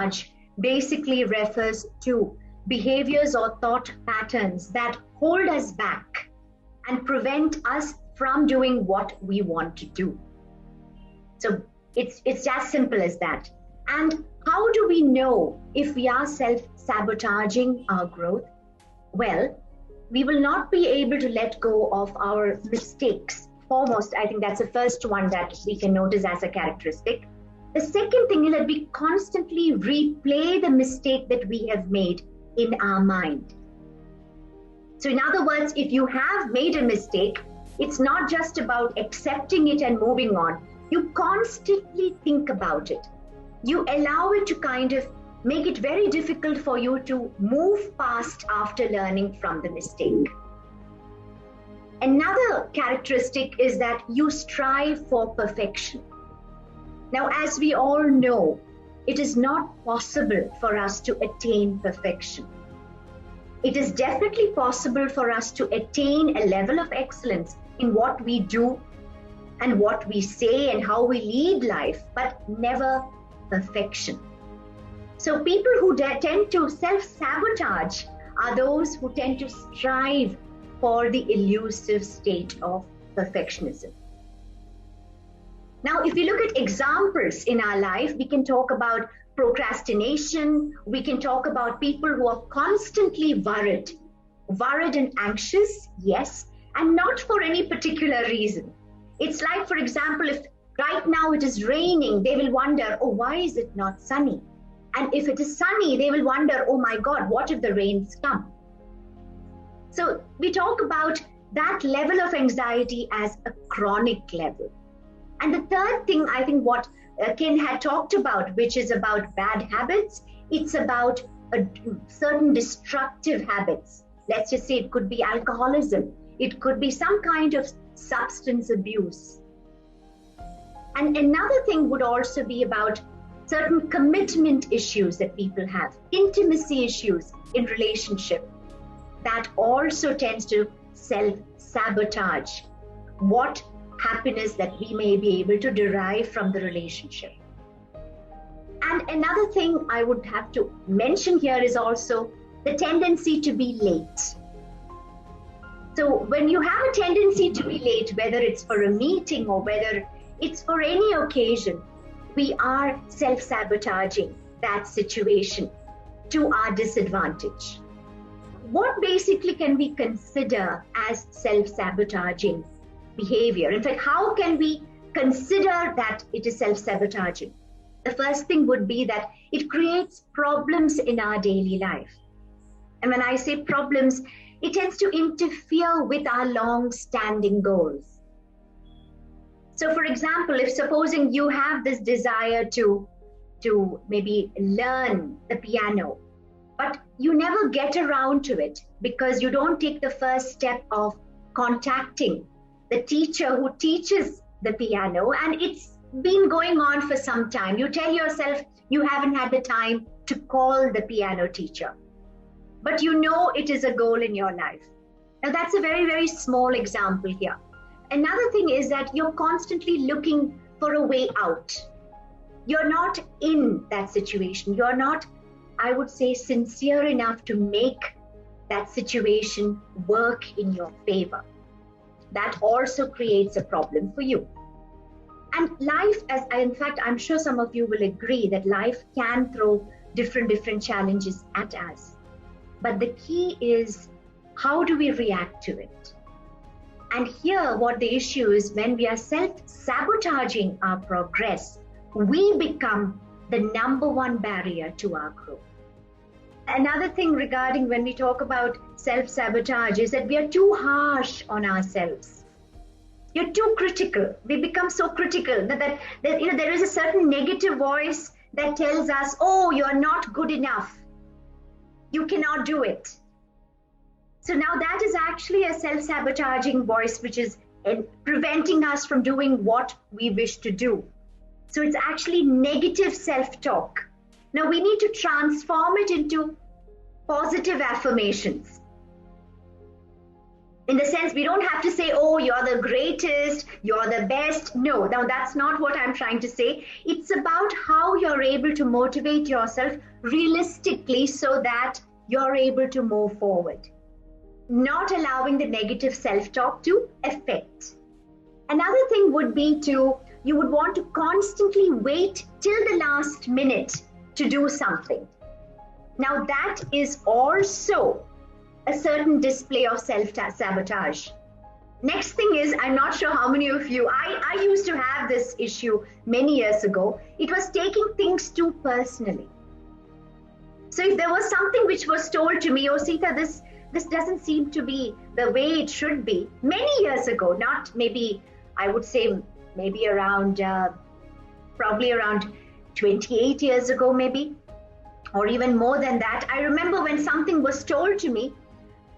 Self-sabotage basically refers to behaviors or thought patterns that hold us back and prevent us from doing what we want to do. So it's as simple as that. And how do we know if we are self-sabotaging our growth? Well, we will not be able to let go of our mistakes. Foremost, I think that's the first one that we can notice as a characteristic. The second thing is that we constantly replay the mistake that we have made in our mind. So in other words, if you have made a mistake, it's not just about accepting it and moving on. You constantly think about it. You allow it to kind of make it very difficult for you to move past after learning from the mistake. Another characteristic is that you strive for perfection. Now, as we all know, it is not possible for us to attain perfection. It is definitely possible for us to attain a level of excellence in what we do and what we say and how we lead life, but never perfection. So people who tend to self-sabotage are those who tend to strive for the elusive state of perfectionism. Now, if we look at examples in our life, we can talk about procrastination. We can talk about people who are constantly worried and anxious, yes, and not for any particular reason. It's like, for example, if right now it is raining, they will wonder, oh, why is it not sunny? And if it is sunny, they will wonder, oh my God, what if the rains come? So we talk about that level of anxiety as a chronic level. And the third thing, I think what Ken had talked about, which is about bad habits, it's about certain destructive habits. Let's just say it could be alcoholism. It could be some kind of substance abuse. And another thing would also be about certain commitment issues that people have, intimacy issues in relationship. That also tends to self-sabotage what happiness that we may be able to derive from the relationship. And another thing I would have to mention here is also the tendency to be late. So when you have a tendency to be late, whether it's for a meeting or whether it's for any occasion, we are self-sabotaging that situation to our disadvantage. What basically can we consider as self-sabotaging behavior? In fact, how can we consider that it is self-sabotaging? The first thing would be that it creates problems in our daily life. And when I say problems, it tends to interfere with our long-standing goals. So for example, if supposing you have this desire to maybe learn the piano, but you never get around to it because you don't take the first step of contacting the teacher who teaches the piano, and it's been going on for some time. You tell yourself you haven't had the time to call the piano teacher, but you know it is a goal in your life. Now that's a very, very small example here. Another thing is that you're constantly looking for a way out. You're not in that situation. You're not, I would say, sincere enough to make that situation work in your favor. That also creates a problem for you. And life, in fact, I'm sure some of you will agree that life can throw different challenges at us. But the key is, how do we react to it? And here, what the issue is, when we are self-sabotaging our progress, we become the #1 barrier to our growth. Another thing regarding when we talk about self-sabotage is that we are too harsh on ourselves. You're too critical. We become so critical that there is a certain negative voice that tells us, oh, you're not good enough. You cannot do it. So now that is actually a self-sabotaging voice which is preventing us from doing what we wish to do. So it's actually negative self-talk. Now we need to transform it into positive affirmations. In the sense, we don't have to say, oh, you're the greatest, you're the best. No, now that's not what I'm trying to say. It's about how you're able to motivate yourself realistically so that you're able to move forward, not allowing the negative self-talk to affect. Another thing would be you would want to constantly wait till the last minute to do something. Now that is also a certain display of self-sabotage. Next thing is, I'm not sure how many of you, I used to have this issue many years ago. It was taking things too personally. So if there was something which was told to me, oh Seetha, this doesn't seem to be the way it should be, many years ago, not maybe, I would say maybe around, probably around 28 years ago maybe, or even more than that. I remember when something was told to me,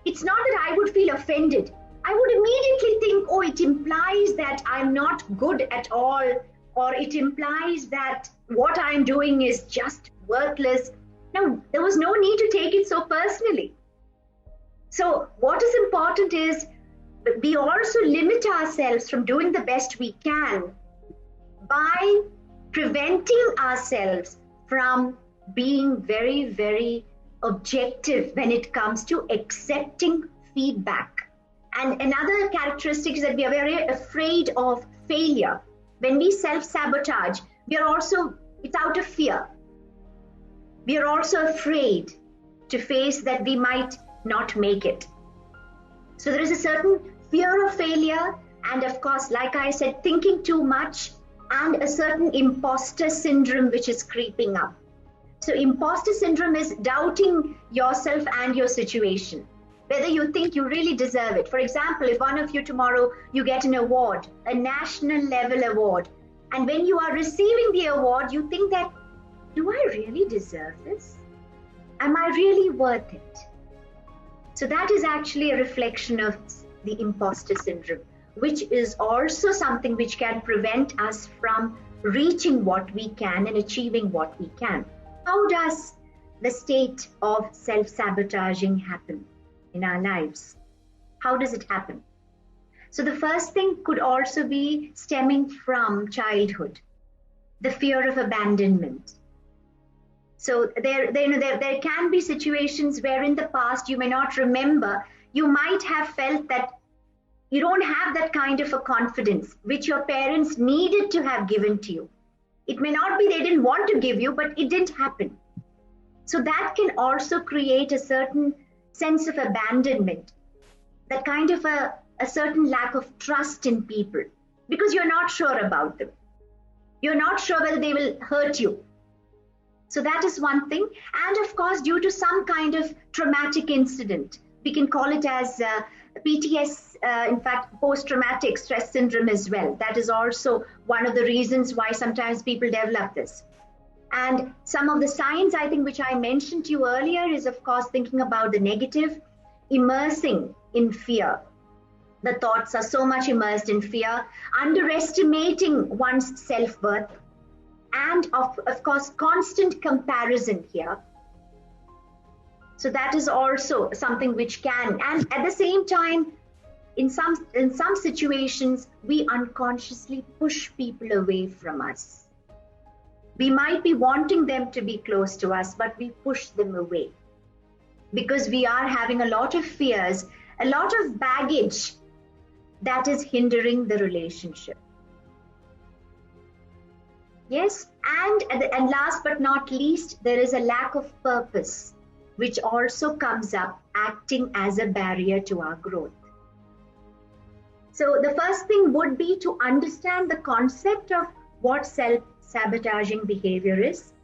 it's not that I would feel offended. I would immediately think, oh, it implies that I'm not good at all, or it implies that what I'm doing is just worthless. No, there was no need to take it so personally. So what is important is we also limit ourselves from doing the best we can by preventing ourselves from being very, very objective when it comes to accepting feedback. And another characteristic is that we are very afraid of failure. When we self-sabotage, we are also, it's out of fear. We are also afraid to face that we might not make it. So there is a certain fear of failure, and of course, like I said, thinking too much, and a certain imposter syndrome which is creeping up. So imposter syndrome is doubting yourself and your situation, whether you think you really deserve it. For example, if one of you tomorrow, you get an award, a national level award, and when you are receiving the award, you think that, do I really deserve this? Am I really worth it? So that is actually a reflection of the imposter syndrome, which is also something which can prevent us from reaching what we can and achieving what we can. How does the state of self-sabotaging happen in our lives? How does it happen? So the first thing could also be stemming from childhood, the fear of abandonment. So there can be situations where in the past you may not remember, you might have felt that you don't have that kind of a confidence which your parents needed to have given to you. It may not be they didn't want to give you, but it didn't happen. So that can also create a certain sense of abandonment, that kind of a certain lack of trust in people, because you're not sure about them. You're not sure whether they will hurt you. So that is one thing. And of course, due to some kind of traumatic incident, we can call it as PTS, in fact, post-traumatic stress syndrome as well. That is also one of the reasons why sometimes people develop this. And some of the signs, I think, which I mentioned to you earlier is, of course, thinking about the negative, immersing in fear. The thoughts are so much immersed in fear, underestimating one's self-worth, and of course, constant comparison here. So that is also something which can, and at the same time, in some situations, we unconsciously push people away from us. We might be wanting them to be close to us, but we push them away because we are having a lot of fears, a lot of baggage that is hindering the relationship. Yes, and last but not least, there is a lack of purpose, which also comes up, acting as a barrier to our growth. So the first thing would be to understand the concept of what self-sabotaging behavior is.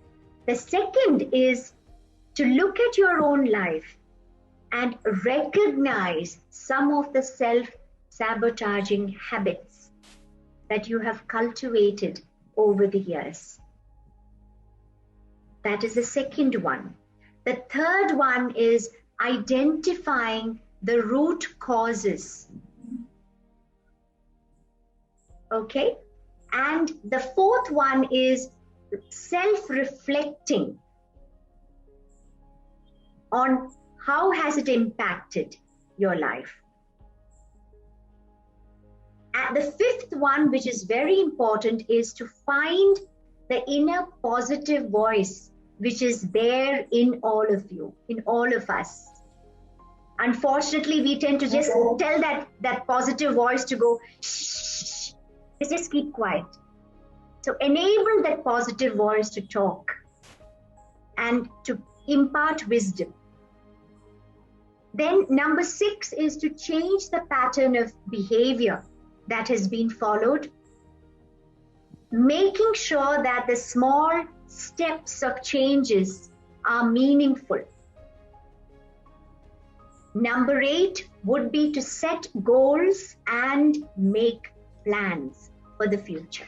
The second is to look at your own life and recognize some of the self-sabotaging habits that you have cultivated over the years. That is the second one. The third one is identifying the root causes. Okay? And the fourth one is self-reflecting on how has it impacted your life. And the fifth one, which is very important, is to find the inner positive voice which is there in all of you, in all of us. Unfortunately, we tend to just tell that positive voice to go, shh, just keep quiet. So enable that positive voice to talk and to impart wisdom. Then number 6 is to change the pattern of behavior that has been followed, making sure that the small steps of changes are meaningful. Number 8 would be to set goals and make plans for the future.